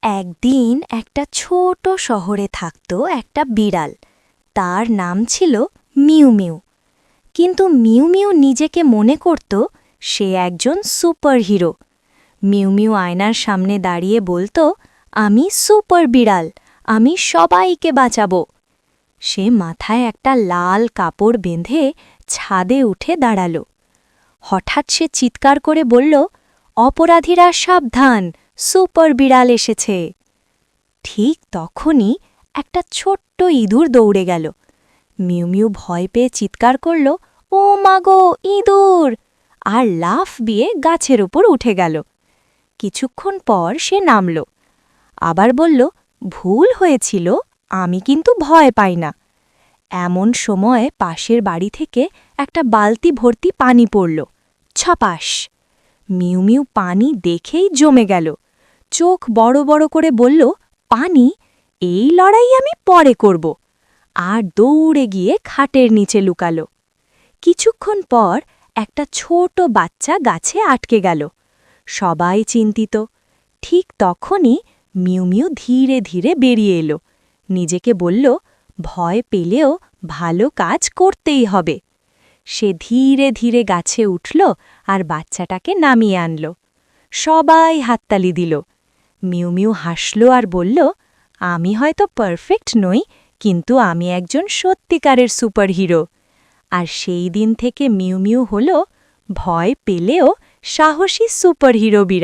একদিন একটা ছোট শহরে থাকত একটা বিড়াল। তার নাম ছিল মিউ মিউ। কিন্তু মিউ মিউ নিজেকে মনে করত সে একজন সুপারহিরো। মিউ মিউ আয়নার সামনে দাঁড়িয়ে বলতো, আমি সুপার বিড়াল, আমি সবাইকে বাঁচাবো। সে মাথায় একটা লাল কাপড় বেঁধে ছাদে উঠে দাঁড়াল। হঠাৎ সে চিৎকার করে বলল, অপরাধীরা সাবধান, সুপার বিড়াল এসেছে। ঠিক তখনই একটা ছোট্ট ইঁদুর দৌড়ে গেল। মিউ মিউ ভয় পেয়ে চিৎকার করল, ও মাগো ইঁদুর, আর লাফ দিয়ে গাছের উপর উঠে গেল। কিছুক্ষণ পর সে নামল, আবার বলল, ভুল হয়েছিল, আমি কিন্তু ভয় পাই না। এমন সময় পাশের বাড়ি থেকে একটা বালতি ভর্তি পানি পড়ল। ছপাস! মিউ মিউ পানি দেখেই জমে গেল। চোখ বড় বড় করে বলল, পানি? এই লড়াই আমি পরে করব। আর দৌড়ে গিয়ে খাটের নিচে লুকাল। কিছুক্ষণ পর একটা ছোট বাচ্চা গাছে আটকে গেল। সবাই চিন্তিত। ঠিক তখনই মিউ মিউ ধীরে ধীরে বেরিয়ে এলো। নিজেকে বলল, ভয় পেলেও ভালো কাজ করতেই হবে। সে ধীরে ধীরে গাছে উঠল আর বাচ্চাটাকে নামিয়ে আনল। সবাই হাততালি দিল। মিউ মিউ হাসল আর বলল, আমি হয়তো পারফেক্ট নই, কিন্তু আমি একজন সত্যিকারের সুপারহিরো। আর সেই দিন থেকে মিউ মিউ হল ভয় পেলেও সাহসী সুপারহিরো বিড়াল।